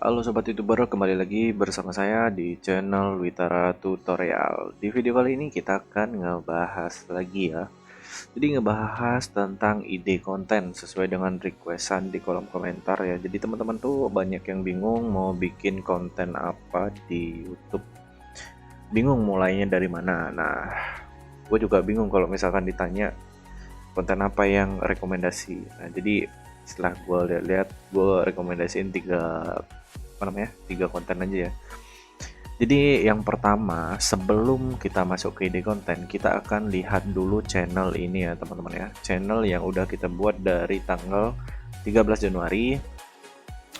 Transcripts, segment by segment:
Halo Sobat YouTuber, kembali lagi bersama saya di channel Witara Tutorial. Di video kali ini kita akan ngebahas lagi ya. Jadi ngebahas tentang ide konten sesuai dengan requestan di kolom komentar ya. Jadi teman-teman tuh banyak yang bingung mau bikin konten apa di YouTube. Bingung mulainya dari mana. Nah, gue juga bingung kalau misalkan ditanya konten apa yang rekomendasi. Nah, jadi setelah gue lihat-lihat, gue rekomendasiin tiga konten aja ya. Jadi yang pertama, sebelum kita masuk ke ide konten, kita akan lihat dulu channel ini ya teman-teman ya. Channel yang udah kita buat dari tanggal 13 Januari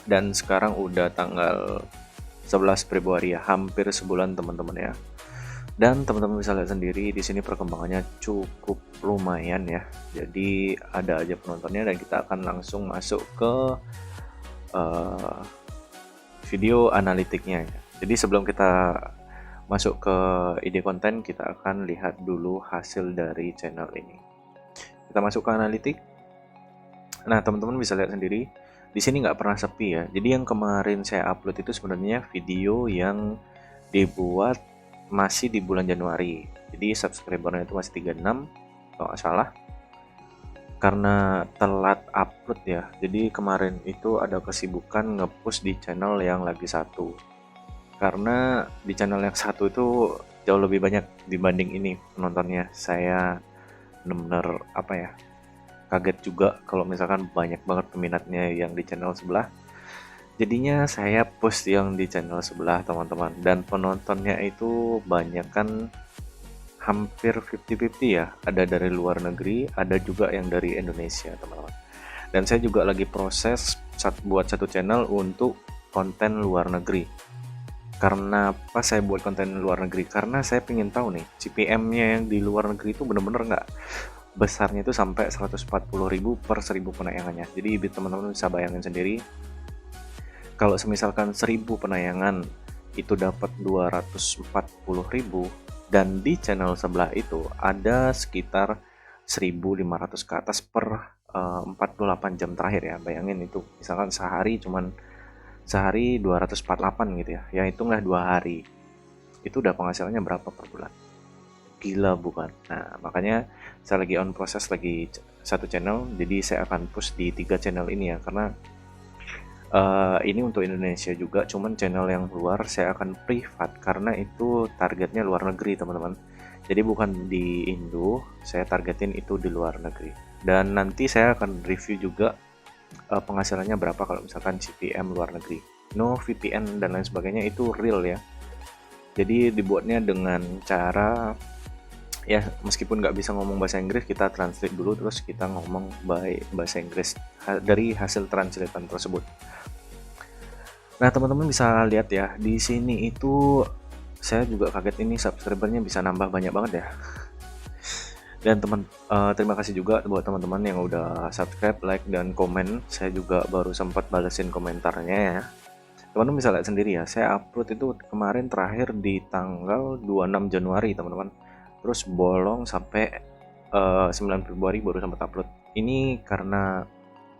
dan sekarang udah tanggal 11 Februari ya, hampir sebulan teman-teman ya. Dan teman-teman bisa lihat sendiri di sini perkembangannya cukup lumayan ya. Jadi ada aja penontonnya dan kita akan langsung masuk ke uh, video analitiknya ya. Jadi sebelum kita masuk ke ide konten, kita akan lihat dulu hasil dari channel ini. Kita masuk ke analitik. Nah, teman-teman bisa lihat sendiri, di sini nggak pernah sepi ya. Jadi yang kemarin saya upload itu sebenarnya video yang dibuat masih di bulan Januari. Jadi subscribernya itu masih 36, kalau nggak salah. Karena telat upload ya, jadi kemarin itu ada kesibukan ngepost di channel yang lagi satu. Karena di channel yang satu itu jauh lebih banyak dibanding ini penontonnya. Saya bener-bener apa ya, kaget juga kalau misalkan banyak banget peminatnya yang di channel sebelah. Jadinya saya post yang di channel sebelah teman-teman, dan penontonnya itu banyak kan, hampir 50-50 ya. Ada dari luar negeri, ada juga yang dari Indonesia teman-teman. Dan saya juga lagi proses buat satu channel untuk konten luar negeri. Karena apa saya buat konten luar negeri? Karena saya pengen tahu nih, CPM-nya yang di luar negeri itu bener-bener nggak besarnya itu sampai 140.000 per 1000 penayangannya. Jadi teman-teman bisa bayangin sendiri, kalau semisalkan 1000 penayangan itu dapat 240.000, dan di channel sebelah itu ada sekitar 1500 ke atas per 48 jam terakhir ya. Bayangin itu, misalkan sehari 248 gitu ya, ya hitunglah 2 hari, itu udah penghasilannya berapa per bulan. Gila bukan? Nah, makanya saya lagi on proses lagi satu channel, jadi saya akan push di 3 channel ini ya. Karena ini untuk Indonesia juga, cuman channel yang luar saya akan privat karena itu targetnya luar negeri teman-teman. Jadi bukan di Indo, saya targetin itu di luar negeri. Dan nanti saya akan review juga penghasilannya berapa kalau misalkan CPM luar negeri. No VPN dan lain sebagainya, itu real ya. Jadi dibuatnya dengan cara ya, meskipun nggak bisa ngomong bahasa Inggris, kita translate dulu terus kita ngomong bahasa Inggris dari hasil translatean tersebut. Nah, teman-teman bisa lihat ya, di sini itu saya juga kaget, ini subscribernya bisa nambah banyak banget ya. Dan terima kasih juga buat teman-teman yang udah subscribe, like, dan komen. Saya juga baru sempat balesin komentarnya ya. Teman-teman bisa lihat sendiri ya, saya upload itu kemarin terakhir di tanggal 26 Januari teman-teman. Terus bolong sampai 9 Februari baru sempat upload. Ini karena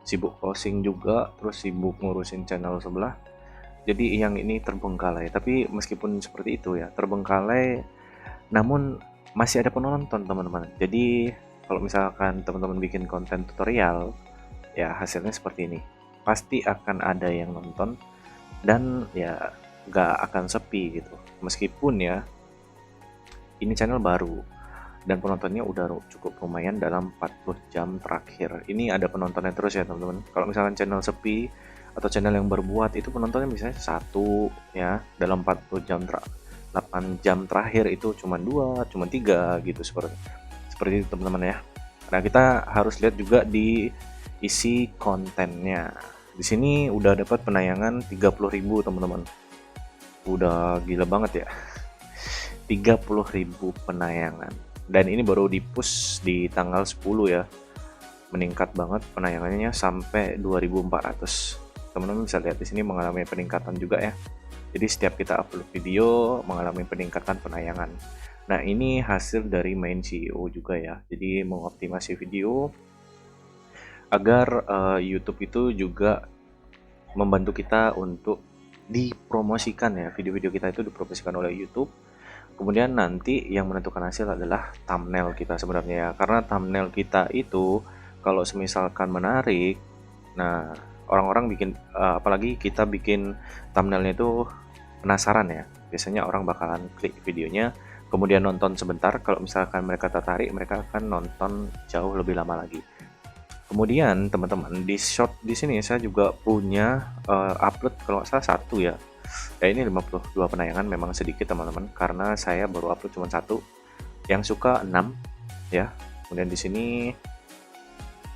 sibuk closing juga, terus sibuk ngurusin channel sebelah. Jadi yang ini terbengkalai, tapi meskipun seperti itu ya, terbengkalai, namun masih ada penonton teman-teman. Jadi kalau misalkan teman-teman bikin konten tutorial, ya hasilnya seperti ini. Pasti akan ada yang nonton dan ya nggak akan sepi gitu. Meskipun ya ini channel baru dan penontonnya udah cukup lumayan dalam 40 jam terakhir. Ini ada penontonnya terus ya teman-teman. Kalau misalkan channel sepi atau channel yang berbuat, itu penontonnya misalnya satu ya, dalam 40 jam 8 jam terakhir itu cuma 2, cuma 3 gitu, seperti itu teman-teman ya. Nah, kita harus lihat juga di isi kontennya. Di sini udah dapat penayangan 30.000 teman-teman. Udah gila banget ya. 30.000 penayangan. Dan ini baru di-push di tanggal 10 ya. Meningkat banget penayangannya sampai 2400. Teman-teman bisa lihat di sini mengalami peningkatan juga ya. Jadi setiap kita upload video mengalami peningkatan penayangan. Nah, ini hasil dari main CEO juga ya. Jadi mengoptimasi video agar YouTube itu juga membantu kita untuk dipromosikan ya, video-video kita itu dipromosikan oleh YouTube. Kemudian nanti yang menentukan hasil adalah thumbnail kita sebenarnya ya, karena thumbnail kita itu kalau semisalkan menarik, nah orang-orang bikin apalagi kita bikin thumbnailnya itu penasaran ya, biasanya orang bakalan klik videonya kemudian nonton sebentar. Kalau misalkan mereka tertarik, mereka akan nonton jauh lebih lama lagi. Kemudian teman-teman, di short di sini saya juga punya upload kalau nggak salah satu ya. Ya ini 52 penayangan, memang sedikit teman-teman karena saya baru upload cuma satu. Yang suka 6 ya. Kemudian di sini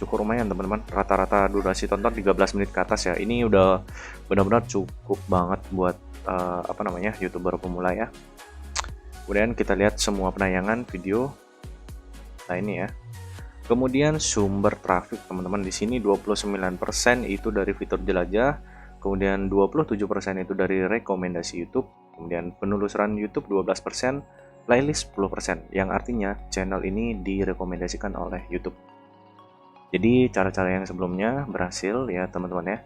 cukup lumayan teman-teman, rata-rata durasi tonton 13 menit ke atas ya. Ini udah benar-benar cukup banget buat apa namanya, YouTuber pemula ya. Kemudian kita lihat semua penayangan video. Nah ini ya. Kemudian sumber traffic teman-teman, di sini 29% itu dari fitur jelajah, kemudian 27% itu dari rekomendasi YouTube, kemudian penelusuran YouTube 12%, playlist 10%, yang artinya channel ini direkomendasikan oleh YouTube. Jadi cara-cara yang sebelumnya berhasil ya teman-teman ya.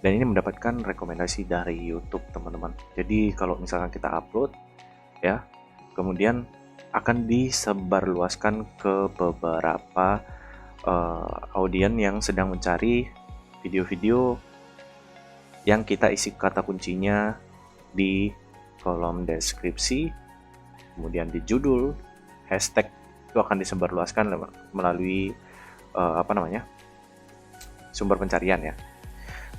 Dan ini mendapatkan rekomendasi dari YouTube teman-teman. Jadi kalau misalkan kita upload ya, kemudian akan disebarluaskan ke beberapa audiens yang sedang mencari video-video yang kita isi kata kuncinya di kolom deskripsi, kemudian di judul, hashtag, itu akan disebarluaskan melalui apa namanya, sumber pencarian ya.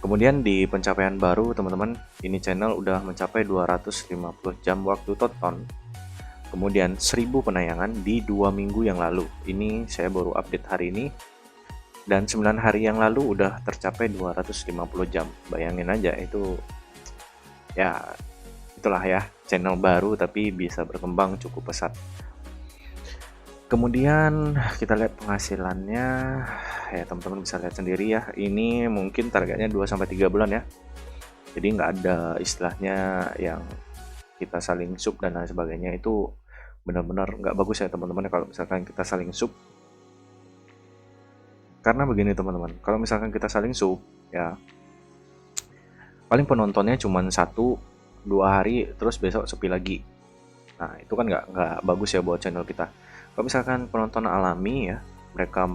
Kemudian di pencapaian baru teman-teman, ini channel udah mencapai 250 jam waktu tonton. Kemudian 1000 penayangan di 2 minggu yang lalu. Ini saya baru update hari ini. Dan 9 hari yang lalu udah tercapai 250 jam. Bayangin aja itu, ya itulah ya, channel baru tapi bisa berkembang cukup pesat. Kemudian kita lihat penghasilannya ya, teman-teman bisa lihat sendiri ya. Ini mungkin targetnya 2-3 bulan ya. Jadi nggak ada istilahnya yang kita saling sub dan lain sebagainya, itu benar-benar nggak bagus ya teman-teman kalau misalkan kita saling sub. Karena begini teman-teman, kalau misalkan kita saling sub ya, paling penontonnya cuma 1-2 hari terus besok sepi lagi. Nah itu kan nggak bagus ya buat channel kita. Kalau misalkan penonton alami ya, mereka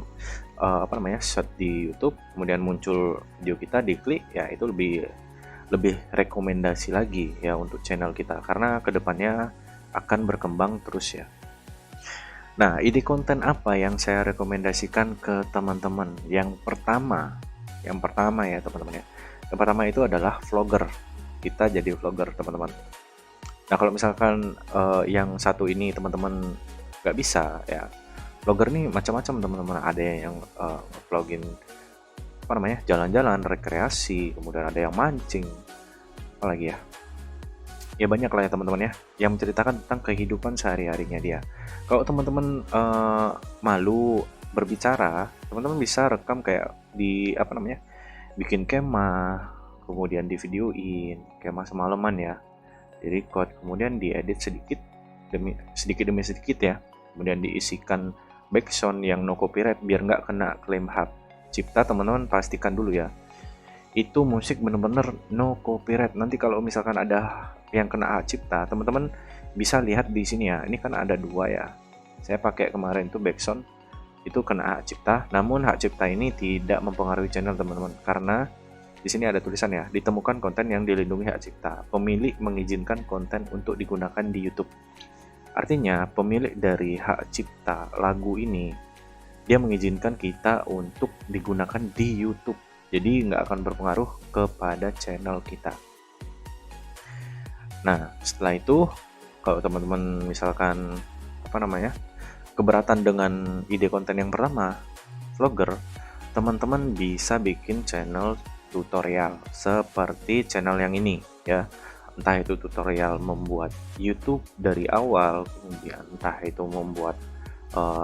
apa namanya, search di YouTube kemudian muncul video kita, diklik ya, itu lebih rekomendasi lagi ya untuk channel kita, karena kedepannya akan berkembang terus ya. Nah, ide konten apa yang saya rekomendasikan ke teman-teman? Yang pertama ya teman-teman ya. Yang pertama itu adalah vlogger. Kita jadi vlogger teman-teman. Nah, kalau misalkan yang satu ini teman-teman nggak bisa ya, vlogger nih macam-macam teman-teman. Ada yang vlogin apa namanya, jalan-jalan, rekreasi, kemudian ada yang mancing, apalagi ya banyak lah ya teman-teman ya, yang menceritakan tentang kehidupan sehari-harinya dia. Kalau teman-teman malu berbicara, teman-teman bisa rekam kayak di apa namanya, bikin kemah, kemudian di videoin kemah semalaman ya, di record, kemudian diedit sedikit demi sedikit ya, kemudian diisikan background yang no copyright biar nggak kena klaim hak cipta. Teman-teman pastikan dulu ya, itu musik bener-bener no copyright. Nanti kalau misalkan ada yang kena hak cipta, teman-teman bisa lihat di sini ya, ini kan ada 2 ya, saya pakai kemarin tuh background itu kena hak cipta, namun hak cipta ini tidak mempengaruhi channel teman-teman, karena di sini ada tulisan ya, ditemukan konten yang dilindungi hak cipta, pemilik mengizinkan konten untuk digunakan di YouTube. Artinya pemilik dari hak cipta lagu ini, dia mengizinkan kita untuk digunakan di YouTube, jadi nggak akan berpengaruh kepada channel kita. Nah setelah itu, kalau teman-teman misalkan apa namanya, keberatan dengan ide konten yang pertama, vlogger, teman-teman bisa bikin channel tutorial seperti channel yang ini ya. Entah itu tutorial membuat YouTube dari awal, kemudian entah itu membuat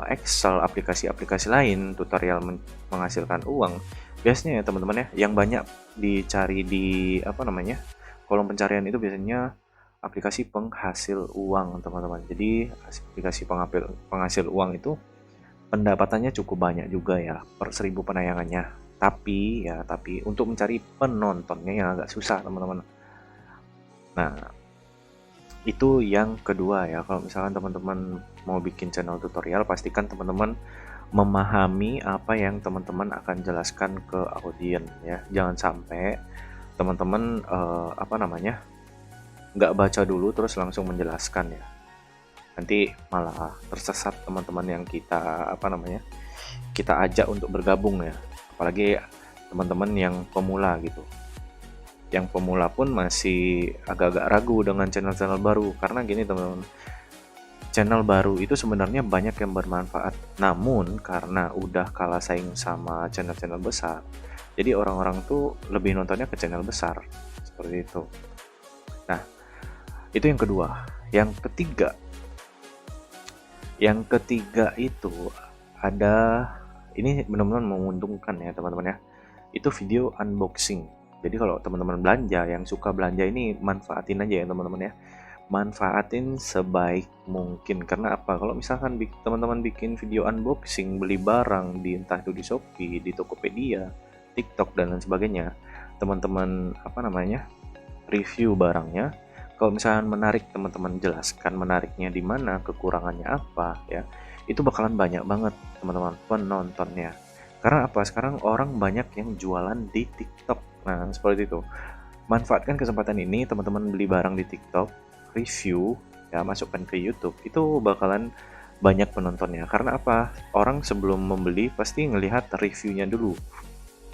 Excel, aplikasi-aplikasi lain, tutorial menghasilkan uang. Biasanya ya teman-teman ya, yang banyak dicari di apa namanya, kolom pencarian itu biasanya aplikasi penghasil uang teman-teman. Jadi aplikasi penghasil uang itu pendapatannya cukup banyak juga ya per 1000 penayangannya. Tapi untuk mencari penontonnya yang agak susah teman-teman. Nah, itu yang kedua ya. Kalau misalkan teman-teman mau bikin channel tutorial, pastikan teman-teman memahami apa yang teman-teman akan jelaskan ke audiens ya. Jangan sampai teman-teman apa namanya, nggak baca dulu terus langsung menjelaskan ya. Nanti malah tersesat teman-teman yang kita apa namanya, kita ajak untuk bergabung ya. Apalagi teman-teman yang pemula gitu. Yang pemula pun masih agak-agak ragu dengan channel-channel baru, karena gini teman-teman, channel baru itu sebenarnya banyak yang bermanfaat, namun karena udah kalah saing sama channel-channel besar, jadi orang-orang tuh lebih nontonnya ke channel besar seperti itu. Nah, itu yang kedua. Yang ketiga itu ada, ini benar-benar menguntungkan ya teman-teman ya, itu video unboxing. Jadi kalau teman-teman belanja, yang suka belanja ini manfaatin aja ya teman-teman ya, manfaatin sebaik mungkin. Karena apa, kalau misalkan teman-teman bikin video unboxing beli barang di, entah itu di Shopee, di Tokopedia, TikTok dan lain sebagainya, teman-teman apa namanya, review barangnya, kalau misalkan menarik, teman-teman jelaskan menariknya di mana, kekurangannya apa ya, itu bakalan banyak banget teman-teman penontonnya. Karena apa, sekarang orang banyak yang jualan di TikTok. Nah seperti itu, manfaatkan kesempatan ini, teman-teman beli barang di TikTok, review ya, masukkan ke YouTube, itu bakalan banyak penontonnya. Karena apa, orang sebelum membeli pasti ngelihat reviewnya dulu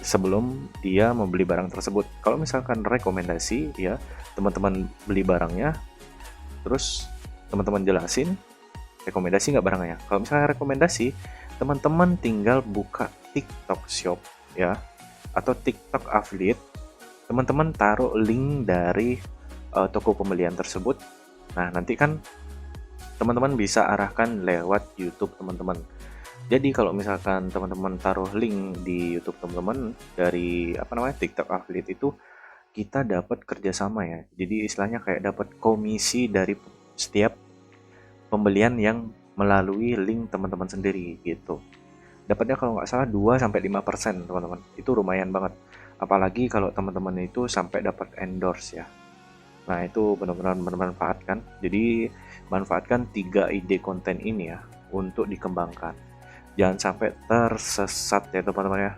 sebelum dia membeli barang tersebut. Kalau misalkan rekomendasi ya, teman-teman beli barangnya, terus teman-teman jelasin rekomendasi nggak barangnya. Kalau misalnya rekomendasi, teman-teman tinggal buka TikTok Shop ya, atau TikTok Affiliate, teman-teman taruh link dari toko pembelian tersebut. Nah nanti kan teman-teman bisa arahkan lewat YouTube teman-teman. Jadi kalau misalkan teman-teman taruh link di YouTube teman-teman dari apa namanya, TikTok Affiliate, itu kita dapat kerjasama ya. Jadi istilahnya kayak dapat komisi dari setiap pembelian yang melalui link teman-teman sendiri gitu. Dapatnya kalau nggak salah 2-5% teman-teman. Itu lumayan banget. Apalagi kalau teman-teman itu sampai dapat endorse ya. Nah itu benar-benar bermanfaat kan. Jadi manfaatkan 3 ide konten ini ya untuk dikembangkan. Jangan sampai tersesat ya teman-teman ya.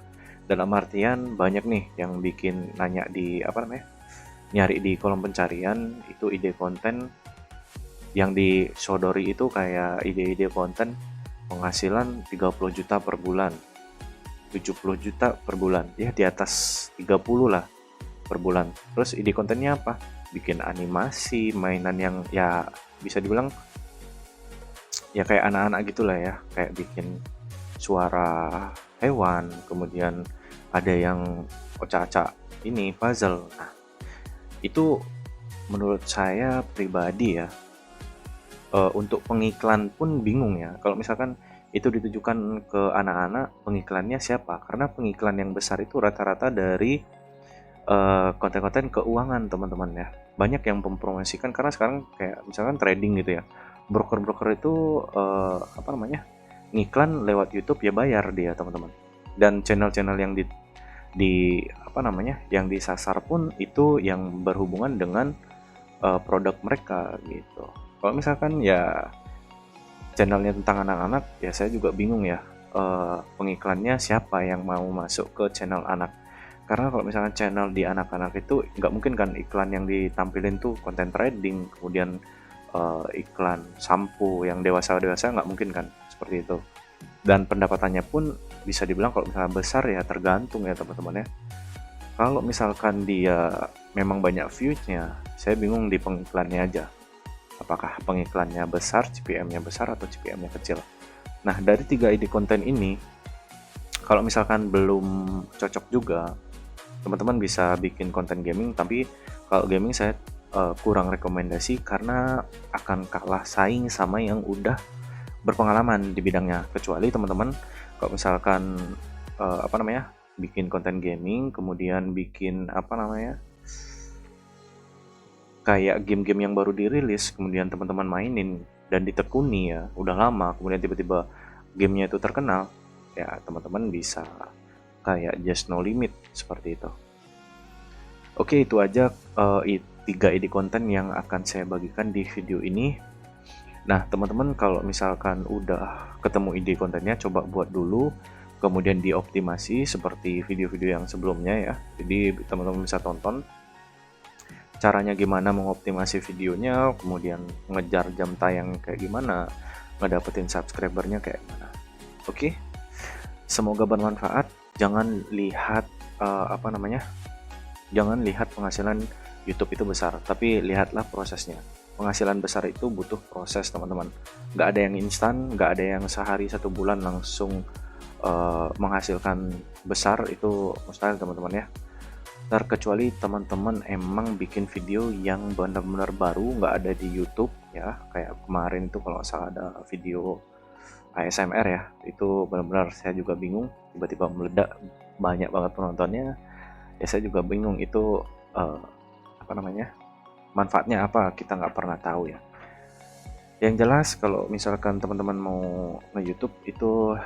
Dalam artian banyak nih yang bikin nanya di apa namanya, nyari di kolom pencarian itu ide konten, yang disodori itu kayak ide-ide konten penghasilan 30 juta per bulan, 70 juta per bulan, ya di atas 30 lah per bulan. Terus ide kontennya apa? Bikin animasi, mainan yang ya bisa dibilang ya kayak anak-anak gitulah ya, kayak bikin suara hewan, kemudian ada yang ocak-acak ini puzzle. Nah, itu menurut saya pribadi ya, untuk pengiklan pun bingung ya. Kalau misalkan itu ditujukan ke anak-anak, pengiklannya siapa? Karena pengiklan yang besar itu rata-rata dari konten-konten keuangan teman-teman ya. Banyak yang mempromosikan, karena sekarang kayak misalkan trading gitu ya. Broker-broker itu apa namanya, ngiklan lewat YouTube ya, bayar dia teman-teman. Dan channel-channel yang di apa namanya, yang disasar pun itu yang berhubungan dengan produk mereka gitu. Kalau misalkan ya channelnya tentang anak-anak, ya saya juga bingung ya, pengiklannya siapa yang mau masuk ke channel anak. Karena kalau misalkan channel di anak-anak itu nggak mungkin kan iklan yang ditampilin tuh konten trading, kemudian iklan sampo yang dewasa-dewasa, nggak mungkin kan seperti itu. Dan pendapatannya pun bisa dibilang kalau misalnya besar ya tergantung ya teman-teman ya. Kalau misalkan dia memang banyak views-nya, saya bingung di pengiklannya aja. Apakah pengiklannya besar, CPM-nya besar, atau CPM-nya kecil. Nah, dari 3 ide konten ini, kalau misalkan belum cocok juga, teman-teman bisa bikin konten gaming. Tapi kalau gaming saya kurang rekomendasi, karena akan kalah saing sama yang udah berpengalaman di bidangnya. Kecuali teman-teman kalau misalkan apa namanya, bikin konten gaming, kemudian bikin apa namanya, kayak game-game yang baru dirilis, kemudian teman-teman mainin dan ditekuni ya, udah lama, kemudian tiba-tiba gamenya itu terkenal, ya teman-teman bisa kayak Just No Limit seperti itu. Oke, itu aja 3 ide konten yang akan saya bagikan di video ini. Nah, teman-teman kalau misalkan udah ketemu ide kontennya, coba buat dulu, kemudian dioptimasi seperti video-video yang sebelumnya ya. Jadi teman-teman bisa tonton caranya gimana mengoptimasi videonya, kemudian ngejar jam tayang kayak gimana, ngedapetin subscribernya kayak gimana. Oke, semoga bermanfaat. Jangan lihat jangan lihat penghasilan YouTube itu besar, tapi lihatlah prosesnya. Penghasilan besar itu butuh proses, teman-teman. Nggak ada yang instan, nggak ada yang sehari 1 bulan langsung menghasilkan besar, itu mustahil teman-teman ya. Terkecuali teman-teman emang bikin video yang benar-benar baru, nggak ada di YouTube ya. Kayak kemarin itu kalau nggak salah ada video ASMR ya, itu benar-benar saya juga bingung, tiba-tiba meledak banyak banget penontonnya. Ya saya juga bingung itu manfaatnya apa, kita nggak pernah tahu ya. Yang jelas kalau misalkan teman-teman mau nge-YouTube itu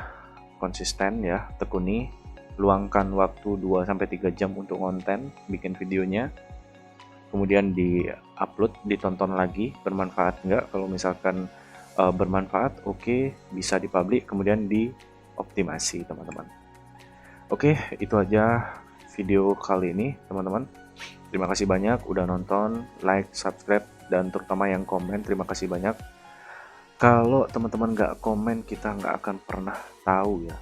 konsisten ya, tekuni, luangkan waktu 2-3 jam untuk konten, bikin videonya, kemudian di-upload, ditonton lagi, bermanfaat nggak. Kalau misalkan bermanfaat, oke, bisa dipublish, kemudian dioptimasi teman-teman. Oke, itu aja video kali ini teman-teman. Terima kasih banyak udah nonton, like, subscribe, dan terutama yang komen, terima kasih banyak. Kalau teman-teman nggak komen, kita nggak akan pernah tahu ya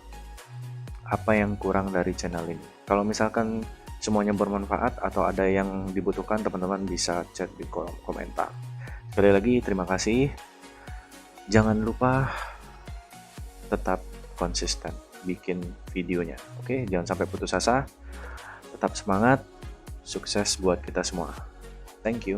apa yang kurang dari channel ini. Kalau misalkan semuanya bermanfaat atau ada yang dibutuhkan, teman-teman bisa chat di kolom komentar. Sekali lagi terima kasih. Jangan lupa tetap konsisten bikin videonya. Oke, jangan sampai putus asa. Tetap semangat. Sukses buat kita semua. Thank you.